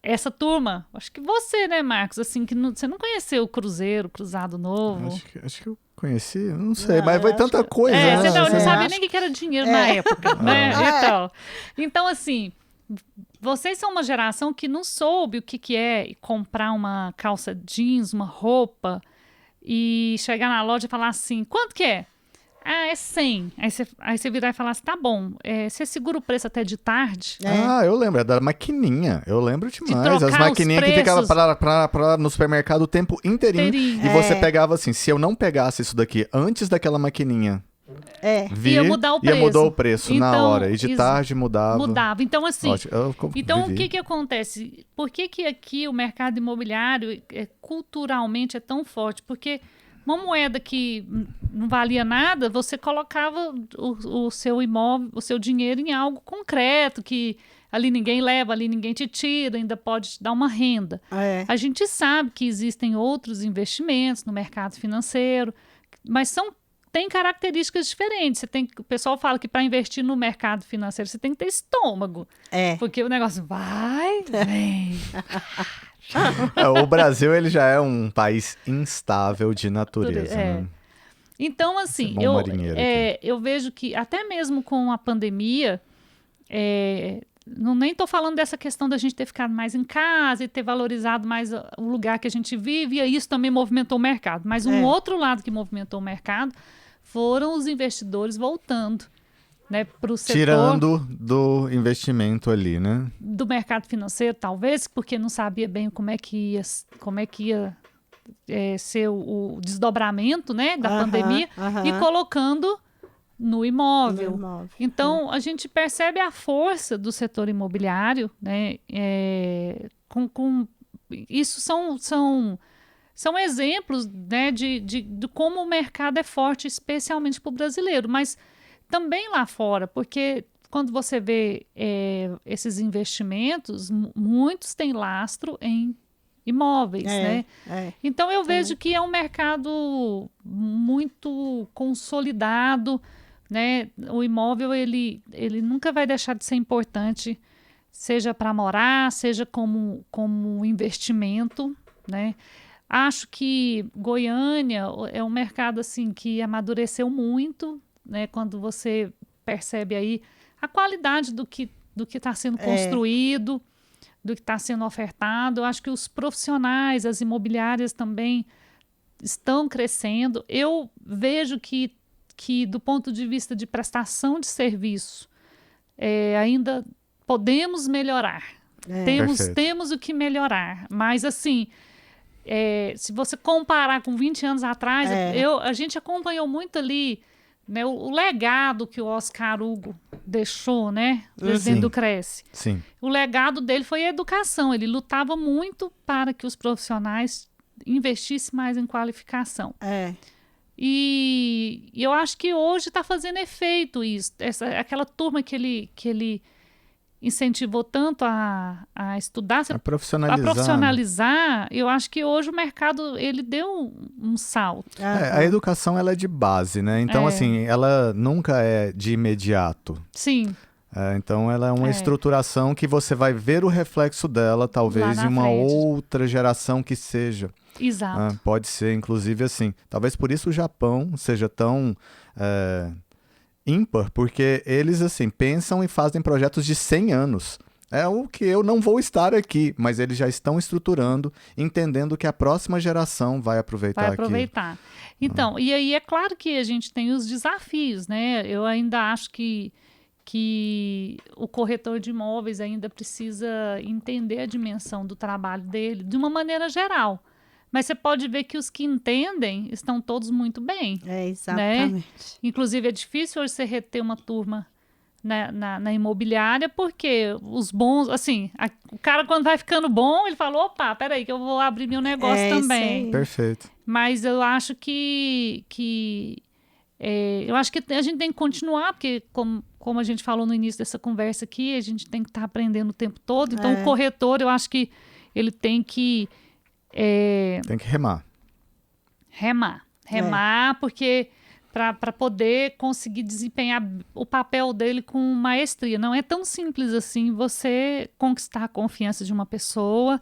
essa turma, acho que você, né, Marcos, assim, que você não conheceu o Cruzado Novo? Acho que eu conheci, não sei, mas foi tanta coisa. Você não assim. sabia nem o que era dinheiro na época, né? Então, assim, vocês são uma geração que não soube o que é comprar uma calça jeans, uma roupa, e chegar na loja e falar assim, quanto que é? É 100. Aí você virar e falar assim, tá bom, você segura o preço até de tarde? Eu lembro, é da maquininha. Eu lembro demais. As trocar maquininhas os que ficavam preços. no supermercado o tempo inteirinho. E você pegava assim, se eu não pegasse isso daqui antes daquela maquininha ia mudar o preço. Ia mudar o preço na Então, hora. E de tarde mudava. Então, assim, Ótimo, o que acontece? Por que aqui o mercado imobiliário culturalmente é tão forte? Porque uma moeda que não valia nada, você colocava o seu imóvel, o seu dinheiro em algo concreto, que ali ninguém leva, ali ninguém te tira, ainda pode te dar uma renda. A gente sabe que existem outros investimentos no mercado financeiro, mas tem características diferentes. O pessoal fala que para investir no mercado financeiro você tem que ter estômago. Porque o negócio vem. O Brasil ele já é um país instável de natureza. Né? Então, assim, eu vejo que até mesmo com a pandemia, nem estou falando dessa questão da gente ter ficado mais em casa e ter valorizado mais o lugar que a gente vive, e isso também movimentou o mercado. Mas um outro lado que movimentou o mercado foram os investidores voltando né, para o setor. Tirando do investimento ali, né? Do mercado financeiro, talvez, porque não sabia bem como é que ia ser o desdobramento, né, da pandemia, e colocando no imóvel. Então, a gente percebe a força do setor imobiliário, né, isso são exemplos, né, de como o mercado é forte, especialmente para o brasileiro, mas também lá fora, porque quando você vê esses investimentos, muitos têm lastro em imóveis, né? Então eu vejo que é um mercado muito consolidado, né? O imóvel ele nunca vai deixar de ser importante, seja para morar, seja como investimento, né? Acho que Goiânia é um mercado assim que amadureceu muito, né? Quando você percebe aí a qualidade do que está sendo construído, do que está sendo ofertado. Eu acho que os profissionais, as imobiliárias também estão crescendo. Eu vejo que do ponto de vista de prestação de serviço, ainda podemos melhorar. Temos o que melhorar. Mas, assim, se você comparar com 20 anos atrás, a gente acompanhou muito ali, né, o legado que o Oscar Hugo deixou, né, o presidente do Cresce. Sim. O legado dele foi a educação. Ele lutava muito para que os profissionais investissem mais em qualificação. E eu acho que hoje está fazendo efeito isso. Aquela turma que ele incentivou tanto a estudar, a profissionalizar, eu acho que hoje o mercado ele deu um salto. A educação ela é de base, né? Então, assim, ela nunca é de imediato. Sim. Então, ela é uma estruturação que você vai ver o reflexo dela, talvez, em uma outra geração que seja. Exato. Pode ser, inclusive, assim. Talvez por isso o Japão seja tão ímpar, porque eles, assim, pensam e fazem projetos de 100 anos. É o que eu não vou estar aqui, mas eles já estão estruturando, entendendo que a próxima geração vai aproveitar aquilo. Então, e aí é claro que a gente tem os desafios, né? Eu ainda acho que o corretor de imóveis ainda precisa entender a dimensão do trabalho dele de uma maneira geral. Mas você pode ver que os que entendem estão todos muito bem. Exatamente. Né? Inclusive, é difícil hoje você reter uma turma na imobiliária, porque os bons, assim, o cara quando vai ficando bom, ele fala, opa, peraí que eu vou abrir meu negócio também. Perfeito. Mas eu acho que a gente tem que continuar, porque como a gente falou no início dessa conversa aqui, a gente tem que estar aprendendo o tempo todo. Então, o corretor, eu acho que ele tem que tem que remar. Porque para poder conseguir desempenhar o papel dele com maestria. Não é tão simples assim você conquistar a confiança de uma pessoa,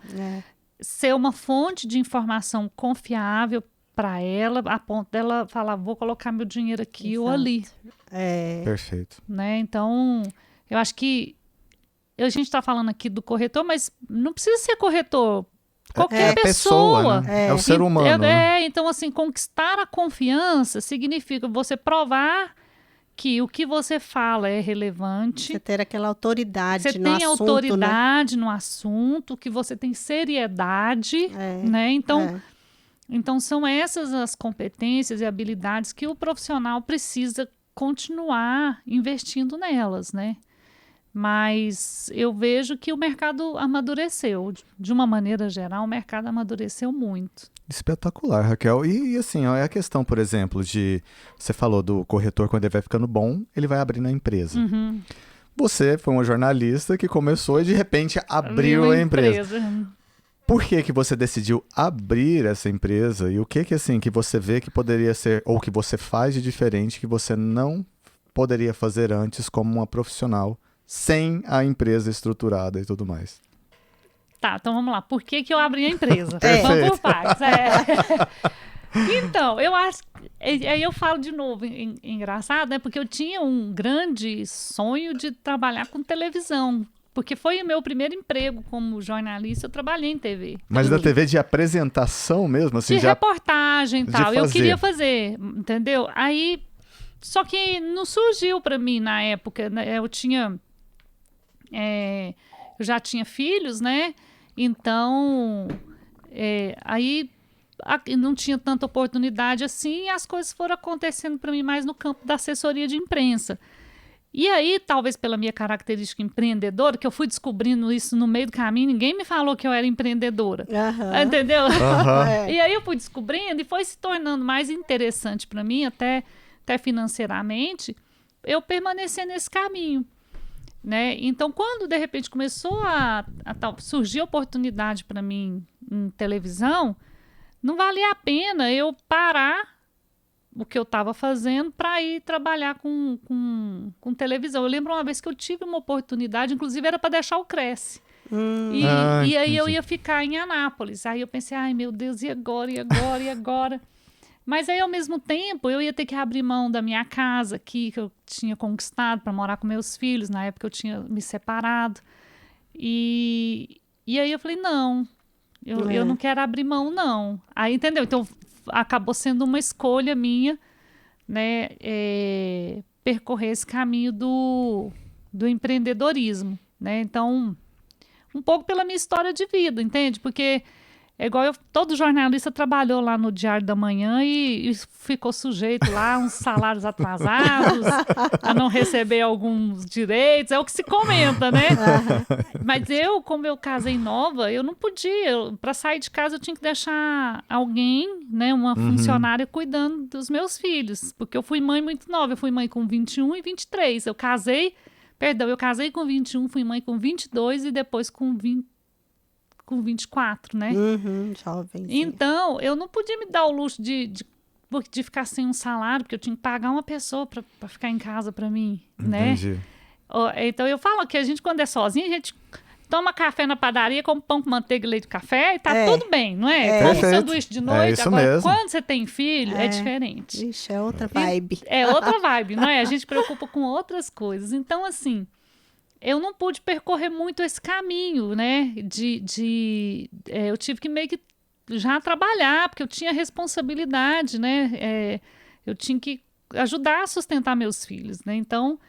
ser uma fonte de informação confiável para ela, a ponto dela falar, vou colocar meu dinheiro aqui ou ali. Perfeito. Né? Então, eu acho que a gente está falando aqui do corretor, mas não precisa ser corretor. Qualquer pessoa. Né? É o ser humano. Então, assim, conquistar a confiança significa você provar que o que você fala é relevante. Você ter aquela autoridade no assunto. Você tem autoridade no assunto, que você tem seriedade, né? Então, são essas as competências e habilidades que o profissional precisa continuar investindo nelas, né? Mas eu vejo que o mercado amadureceu. De uma maneira geral, o mercado amadureceu muito. Espetacular, Raquel. E assim, ó, é a questão, por exemplo, você falou do corretor, quando ele vai ficando bom, ele vai abrir na empresa. Você foi uma jornalista que começou e de repente abriu a empresa. Por que você decidiu abrir essa empresa? E o que assim, que você vê que poderia ser, ou que você faz de diferente, que você não poderia fazer antes como uma profissional, sem a empresa estruturada e tudo mais? Tá, então vamos lá. Por que eu abri a empresa? Vamos por partes. Então, eu acho... Aí eu falo de novo, engraçado, né? Porque eu tinha um grande sonho de trabalhar com televisão. Porque foi o meu primeiro emprego como jornalista, eu trabalhei em TV. Mas da TV de apresentação mesmo? Assim, de reportagem e tal. Eu queria fazer, entendeu? Aí Só que não surgiu para mim na época, né? Eu já tinha filhos, né? Então, aí não tinha tanta oportunidade assim, e as coisas foram acontecendo para mim mais no campo da assessoria de imprensa. E aí, talvez pela minha característica empreendedora, que eu fui descobrindo isso no meio do caminho, ninguém me falou que eu era empreendedora. Entendeu? E aí eu fui descobrindo e foi se tornando mais interessante para mim, até financeiramente, eu permanecer nesse caminho. Né? Então, quando de repente começou a surgir oportunidade para mim em televisão, não valia a pena eu parar o que eu estava fazendo para ir trabalhar com televisão. Eu lembro uma vez que eu tive uma oportunidade, inclusive era para deixar o Cresce. E aí eu ia ficar em Anápolis. Aí eu pensei, ai meu Deus, e agora, e agora, e agora? Mas aí, ao mesmo tempo, eu ia ter que abrir mão da minha casa aqui, que eu tinha conquistado para morar com meus filhos. Na época eu tinha me separado. E aí eu falei, não, eu não quero abrir mão, não. Aí, entendeu? Então, acabou sendo uma escolha minha, né, percorrer esse caminho do empreendedorismo, né? Então, um pouco pela minha história de vida, entende? Porque é igual todo jornalista trabalhou lá no Diário da Manhã e ficou sujeito lá a uns salários atrasados, a não receber alguns direitos, é o que se comenta, né? Mas como eu casei nova, eu não podia, para sair de casa eu tinha que deixar alguém, né, uma funcionária cuidando dos meus filhos, porque eu fui mãe muito nova, eu fui mãe com 21 e 23, eu casei com 21, fui mãe com 22 e depois com 24, né? Jovem. Então, eu não podia me dar o luxo de ficar sem um salário, porque eu tinha que pagar uma pessoa para ficar em casa para mim, né? Entendi. Então, eu falo que a gente, quando é sozinha, a gente toma café na padaria, come pão com manteiga, leite e café e tá tudo bem, não é? Come sanduíche de noite. Isso agora, mesmo. quando você tem filho, é diferente. Ixi, é outra vibe. É outra vibe, não é? A gente se preocupa com outras coisas. Então, assim, eu não pude percorrer muito esse caminho, né? Eu tive que meio que já trabalhar, porque eu tinha responsabilidade, né? Eu tinha que ajudar a sustentar meus filhos, né? Então,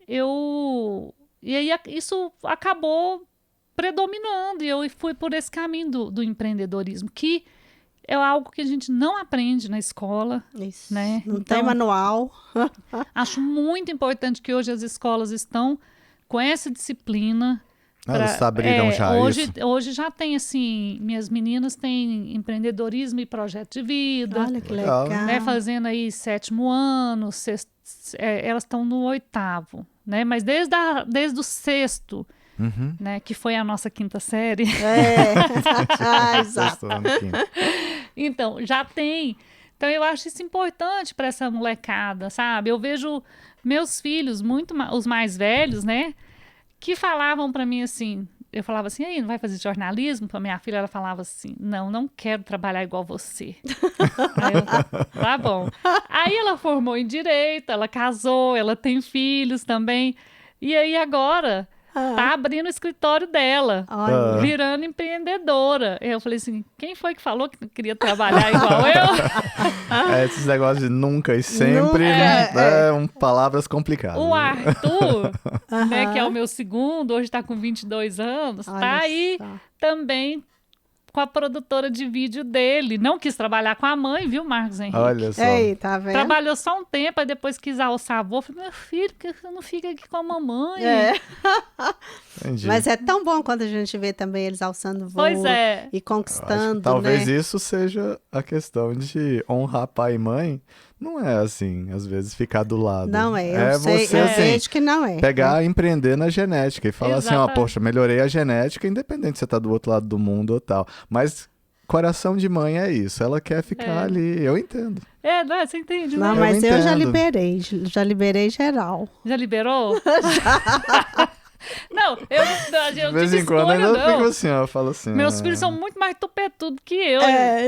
e aí isso acabou predominando e eu fui por esse caminho do empreendedorismo, que é algo que a gente não aprende na escola. Isso. Né? Não tem manual. Acho muito importante que hoje as escolas estão com essa disciplina. Elas abriram já isso. Hoje já tem, assim, minhas meninas têm empreendedorismo e projeto de vida. Olha que legal. Né, fazendo aí 7º ano, elas estão no 8º, né? Mas desde o 6º, né, que foi a nossa 5ª série. Exato. Então, já tem. Então, eu acho isso importante para essa molecada, sabe? Eu vejo meus filhos, os mais velhos, né, que falavam para mim assim, eu falava assim, aí, não vai fazer jornalismo? Para minha filha, ela falava assim, não quero trabalhar igual você. Aí eu, tá bom. Aí ela formou em Direito, ela casou, ela tem filhos também. E aí agora tá abrindo o escritório dela, virando empreendedora. Eu falei assim, quem foi que falou que não queria trabalhar igual eu? Esses negócios de nunca e sempre, palavras complicadas. O Arthur, né, que é o meu segundo, hoje tá com 22 anos, Olha tá aí só. também com a produtora de vídeo dele. Não quis trabalhar com a mãe, viu, Marcos Henrique? Olha só. Ei, tá vendo? Trabalhou só um tempo, aí depois quis alçar a avó. Falei, meu filho, por que você não fica aqui com a mamãe? Entendi. Mas é tão bom quando a gente vê também eles alçando voo Pois é. e conquistando, talvez né? isso seja a questão de honrar pai e mãe. Não é assim, às vezes, ficar do lado. Não é, eu sei, você, eu assim, sei que não é. pegar e empreender na genética e falar assim, Exatamente. poxa, melhorei a genética, independente se você tá do outro lado do mundo ou tal. Mas coração de mãe é isso, ela quer ficar ali, eu entendo. Não, você entende, Não, né? mas eu já entendo. liberei geral. Já liberou? Não, eu De vez em quando escolha, eu fico não. assim, ó, eu falo assim. Meus filhos são muito mais tupetudo que eu.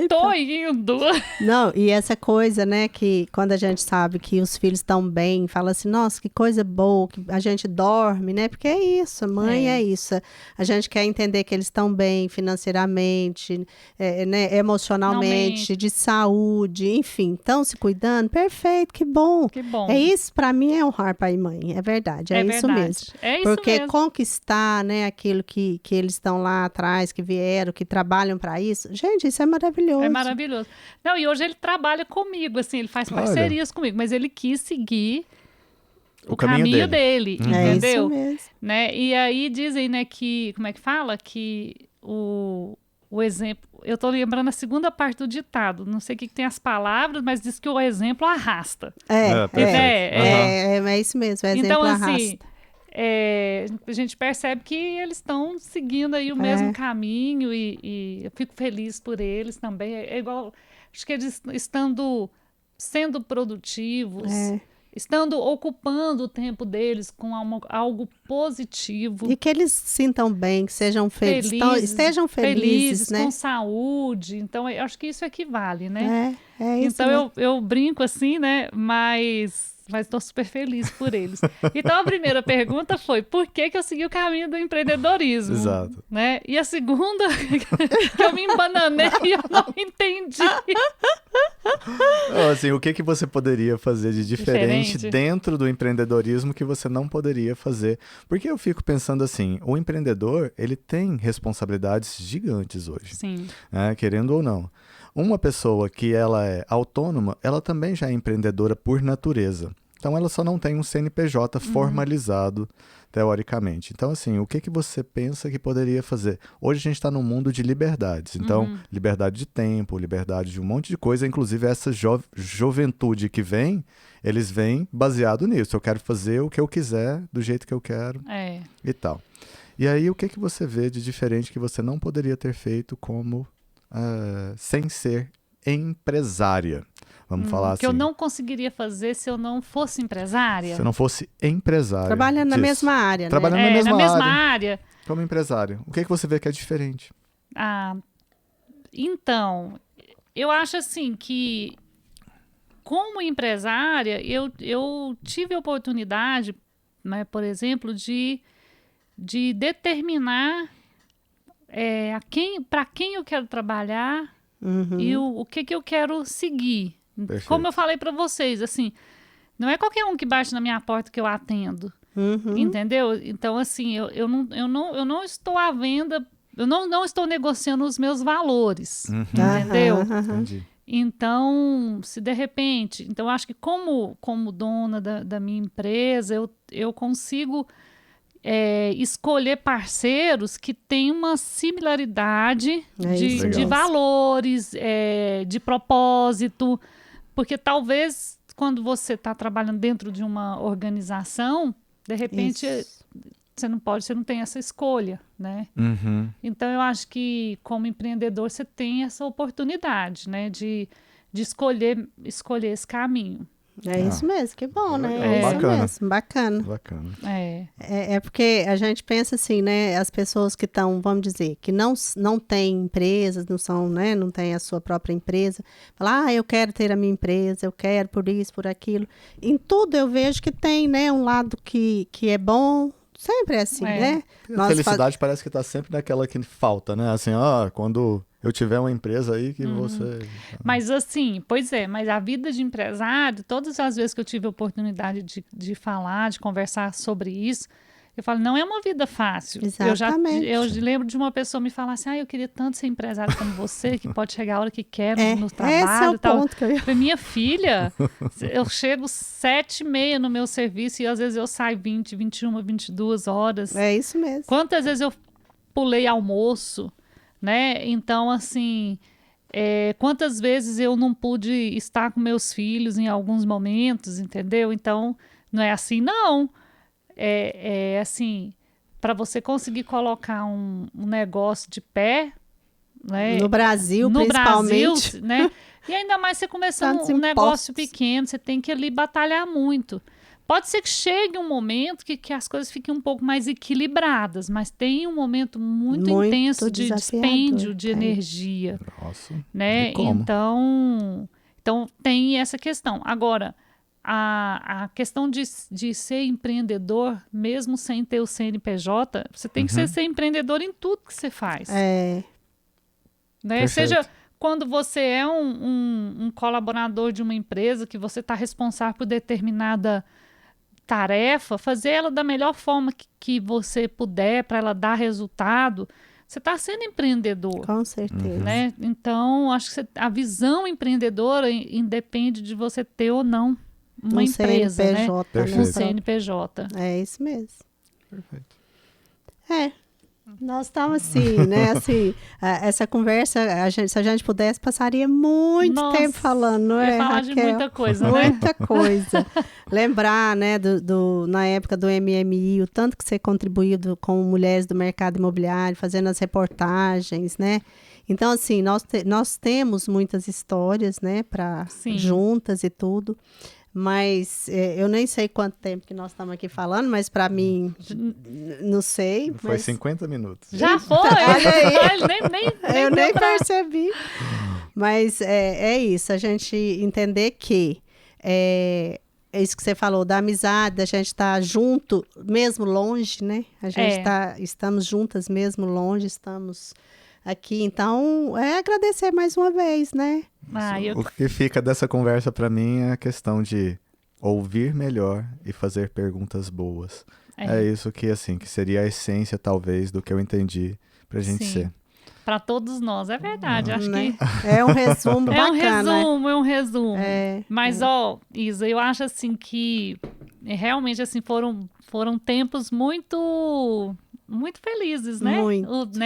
Então. Tô indo. Não, e essa coisa, né, que quando a gente sabe que os filhos estão bem, fala assim, nossa, que coisa boa, que a gente dorme, né? Porque é isso, mãe é isso. A gente quer entender que eles estão bem financeiramente, né, emocionalmente, de saúde, enfim, estão se cuidando, perfeito, que bom. Que bom. É isso, para mim, é honrar pai e mãe, é verdade, é isso verdade. mesmo. É isso Porque mesmo. conquistar, né, aquilo que eles estão lá atrás, que vieram, que trabalham para isso, gente, isso é maravilhoso. É maravilhoso. Não, e hoje ele trabalha comigo, assim, ele faz parcerias comigo, mas ele quis seguir o caminho dele, É entendeu? isso mesmo. Né? E aí dizem, né, que, como é que fala? Que o exemplo, eu tô lembrando a segunda parte do ditado, não sei o que tem as palavras, mas diz que o exemplo arrasta. É isso mesmo, o exemplo então, arrasta. assim, a gente percebe que eles estão seguindo aí o mesmo caminho e eu fico feliz por eles também. É igual, acho que eles sendo produtivos, ocupando o tempo deles com algo positivo. E que eles sintam bem, que sejam estejam felizes, né? Com saúde. Então, eu acho que isso equivale, né? É isso. Então, eu brinco assim, né? Mas estou super feliz por eles. Então, a primeira pergunta foi, por que eu segui o caminho do empreendedorismo? Exato. Né? E a segunda, que eu me embananei e eu não entendi. Assim, o que você poderia fazer de diferente dentro do empreendedorismo que você não poderia fazer? Porque eu fico pensando assim, o empreendedor, ele tem responsabilidades gigantes hoje. Sim. Né? Querendo ou não. Uma pessoa que ela é autônoma, ela também já é empreendedora por natureza. Então, ela só não tem um CNPJ formalizado, teoricamente. Então, assim, o que você pensa que poderia fazer? Hoje a gente está num mundo de liberdades. Então, liberdade de tempo, liberdade de um monte de coisa. Inclusive, essa juventude que vem, eles vêm baseado nisso. Eu quero fazer o que eu quiser, do jeito que eu quero e tal. E aí, o que você vê de diferente que você não poderia ter feito como... sem ser empresária, vamos falar assim. Que eu não conseguiria fazer se eu não fosse empresária? Se eu não fosse empresária. Trabalhando na mesma área, Trabalhando né? na mesma área. Como empresária. O que você vê que é diferente? Então, eu acho assim que, como empresária, eu tive a oportunidade, né, por exemplo, de determinar para quem eu quero trabalhar e o que eu quero seguir. Perfeito. Como eu falei para vocês, assim, não é qualquer um que bate na minha porta que eu atendo, entendeu? Então, assim, eu não estou à venda, eu não estou negociando os meus valores, entendeu? Entendi. Então, se de repente... Então, acho que como dona da minha empresa, eu consigo... escolher parceiros que têm uma similaridade de valores, de propósito, porque talvez quando você está trabalhando dentro de uma organização, de repente você não tem essa escolha, né? Então eu acho que como empreendedor você tem essa oportunidade, né, de escolher esse caminho. É isso mesmo, que bom, né? É isso bacana. mesmo, bacana. É porque a gente pensa assim, né? As pessoas que estão, vamos dizer, que não têm empresas, não são, né? Não têm a sua própria empresa. Falar, eu quero ter a minha empresa, eu quero por isso, por aquilo. Em tudo eu vejo que tem, né? Um lado que é bom, sempre é assim, né? A felicidade parece que está sempre naquela que falta, né? Assim, quando... eu tiver uma empresa aí que você... Mas assim, mas a vida de empresário, todas as vezes que eu tive a oportunidade de falar, de conversar sobre isso, eu falo, não é uma vida fácil. Exatamente. Eu lembro de uma pessoa me falar assim, eu queria tanto ser empresário como você, que pode chegar a hora que quer no trabalho. Esse é o ponto que eu ia... Minha filha, eu chego 7h30 no meu serviço e às vezes eu saio 20, 21, 22 horas. É isso mesmo. Quantas vezes eu pulei almoço, né? Então, assim, quantas vezes eu não pude estar com meus filhos em alguns momentos, entendeu? Então, não é assim, não. É assim, para você conseguir colocar um negócio de pé, né? No Brasil, principalmente. Né? E ainda mais você começando um negócio pequeno, você tem que ali batalhar muito. Pode ser que chegue um momento que as coisas fiquem um pouco mais equilibradas, mas tem um momento muito intenso de dispêndio de energia. Nossa, né? e como? Então tem essa questão. Agora, a questão de ser empreendedor, mesmo sem ter o CNPJ, você tem que ser empreendedor em tudo que você faz. É. Né? Seja quando você é um colaborador de uma empresa, que você está responsável por determinada tarefa, fazer ela da melhor forma que você puder para ela dar resultado. Você está sendo empreendedor. Com certeza. Né? Então, acho que a visão empreendedora independe de você ter ou não uma empresa, CNPJ, né? Um CNPJ. É isso mesmo. Perfeito. Nós estamos assim, né? Assim, essa conversa, se a gente pudesse, passaria muito tempo falando, não é, falar Raquel? De muita coisa, né? Muita coisa. Lembrar, né, na época do MMI, o tanto que você contribuiu com mulheres do mercado imobiliário, fazendo as reportagens, né? Então, assim, nós temos muitas histórias, né, juntas e tudo. Mas eu nem sei quanto tempo que nós estamos aqui falando, mas para mim, não sei. Foi 50 minutos. Já foi? Eu nem percebi. Mas é isso, a gente entender que é isso que você falou, da amizade, a gente tá junto, mesmo longe, né? A gente estamos juntas mesmo longe, estamos aqui. Então, agradecer mais uma vez, né? O que fica dessa conversa para mim é a questão de ouvir melhor e fazer perguntas boas. É isso que, assim, que seria a essência, talvez, do que eu entendi pra gente ser. Para todos nós, é verdade. Acho que é um resumo bacana. É um resumo. Mas, Isa, eu acho assim que realmente assim foram tempos muito felizes, né?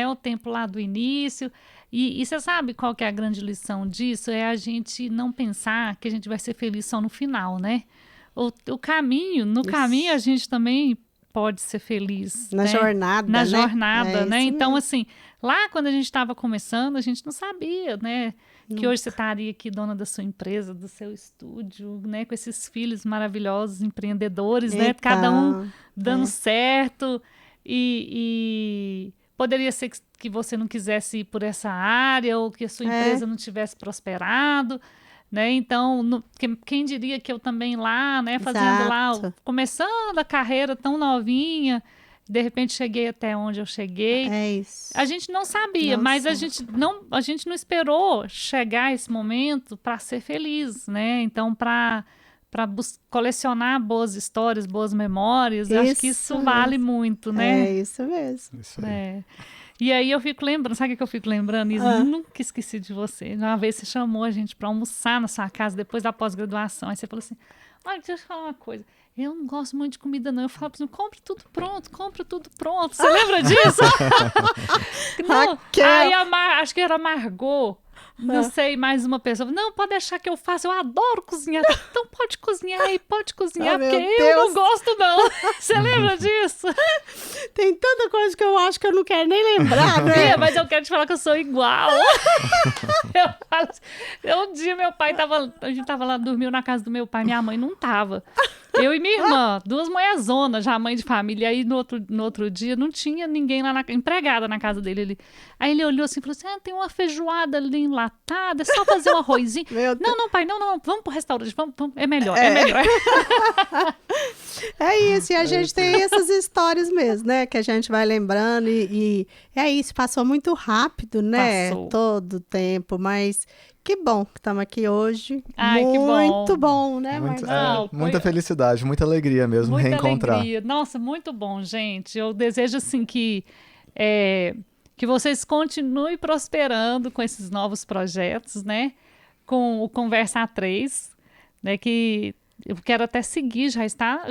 O tempo lá do início. E você sabe qual que é a grande lição disso? É a gente não pensar que a gente vai ser feliz só no final, né? No caminho a gente também pode ser feliz. Na jornada, né? Jornada, né? Então, assim, lá quando a gente estava começando, a gente não sabia, né? Que hoje você estaria aqui dona da sua empresa, do seu estúdio, né? Com esses filhos maravilhosos, empreendedores, né? Cada um dando certo. E poderia ser que você não quisesse ir por essa área ou que a sua empresa não tivesse prosperado, né? Então, quem diria que eu também lá, né? Fazendo lá, começando a carreira tão novinha, de repente cheguei até onde eu cheguei. É isso. A gente não sabia, mas a gente não esperou chegar esse momento para ser feliz, né? Então, para colecionar boas histórias, boas memórias, acho que isso vale muito, né? É isso mesmo. Isso aí. E aí eu fico lembrando, sabe o que eu fico lembrando, Isa? Eu nunca esqueci de você. Uma vez você chamou a gente para almoçar na sua casa depois da pós-graduação. Aí você falou assim, olha, deixa eu te falar uma coisa. Eu não gosto muito de comida, não. Eu falo para você, compra tudo pronto. Você lembra disso? Não. Aí acho que era Margot. Não sei, mais uma pessoa. Não, pode deixar que eu faça. Eu adoro cozinhar. Então pode cozinhar, porque eu não gosto, não. Você lembra disso? Tem tanta coisa que eu acho que eu não quero nem lembrar, né? Mas eu quero te falar que eu sou igual. Um dia meu pai a gente tava lá, dormiu na casa do meu pai, minha mãe não tava. Eu e minha irmã, duas mulherzonas, já mãe de família. Aí no outro dia não tinha ninguém lá, empregada na casa dele. Aí ele olhou assim e falou assim, tem uma feijoada ali enlatada, é só fazer um arrozinho. Não, pai, não, vamos pro restaurante, vamos, é melhor. É isso, e a gente tem essas histórias mesmo, né? Que a gente vai lembrando e é isso, passou muito rápido, né? Passou. Todo o tempo, mas que bom que estamos aqui hoje. Ai, muito bom, né, muita felicidade, muita alegria mesmo, muita reencontrar. Alegria. Nossa, muito bom, gente. Eu desejo, assim, que vocês continuem prosperando com esses novos projetos, né? Com o Conversa A3, né? Que eu quero até seguir, já está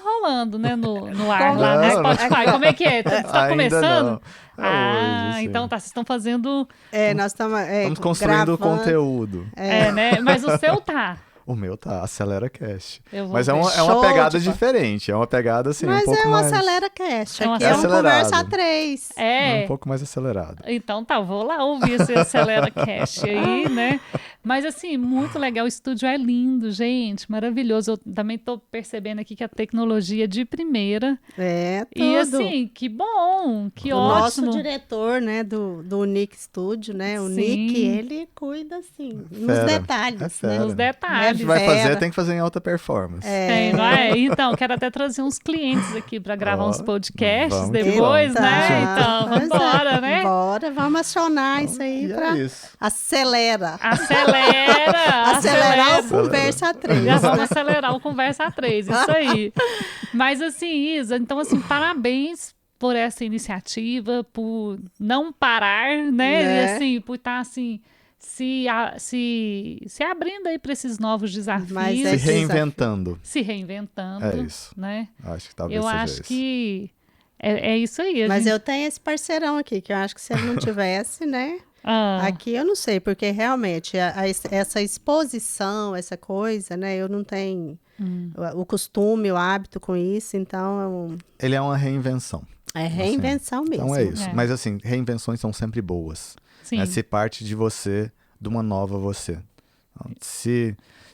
rolando, né? No ar lá no Spotify. Como é que é? Está começando? Hoje, então tá, vocês estão fazendo... Nós estamos construindo o conteúdo. né? Mas o seu tá. O meu tá, Acelera Cast. Eu vou Mas é ver. uma Show pegada de bola. diferente. É uma pegada assim, Mas um pouco é um mais. Acelera Cast. É um Aqui é um acelerado. Conversa 3. É um pouco mais acelerado. Então tá, vou lá ouvir esse Acelera Cast aí, né? Mas assim, muito legal, o estúdio é lindo, gente, maravilhoso. Eu também tô percebendo aqui que a tecnologia é de primeira. É, tudo. E assim, que bom, que o ótimo. nosso diretor, né, do Nick Studio, né? O Sim. Nick, ele cuida, assim, nos Fera. detalhes, É fera. né? Nos A detalhes. gente vai Fera. fazer, tem que fazer em alta performance. Tem, não é? Então, quero até trazer uns clientes aqui para gravar Ó, uns podcasts vamos que depois, vamos. né? Eita, Então, pois vambora, é. né? Bora, vamos acionar isso aí E pra é isso. acelera. Acelerar Acelerar o Acelera. Conversa 3. Já vamos acelerar o Conversa 3, isso aí. Mas assim, Isa, então assim, parabéns por essa iniciativa, por não parar, né? Né? E assim, por estar assim, se abrindo aí para esses novos desafios, Mas Se é reinventando. se reinventando, É isso. né? Acho que talvez Eu seja acho isso. que é isso aí. a Mas gente- eu tenho esse parceirão aqui, que eu acho que se ele não tivesse, né? Ah, Aqui eu não sei, porque realmente essa exposição, essa coisa, né? Eu não tenho o costume, o hábito com isso, então Ele é uma reinvenção. é reinvenção mesmo. Então é isso. É. Mas assim, reinvenções são sempre boas. sim. Né? Se parte de você, de uma nova você. Então,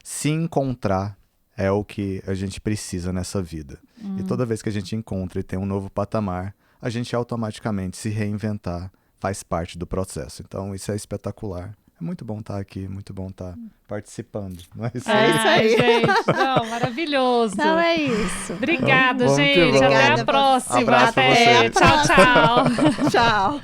se encontrar é o que a gente precisa nessa vida. E toda vez que a gente encontra e tem um novo patamar, a gente automaticamente se reinventar faz parte do processo. Então isso é espetacular. É muito bom estar aqui, muito bom estar participando. Não é isso aí? isso aí. Gente, não, maravilhoso. Então é isso. Obrigada, Vamos que gente. vamos. Até a Obrigada, próxima. Abraço pra Até. vocês. Tchau, tchau. Tchau.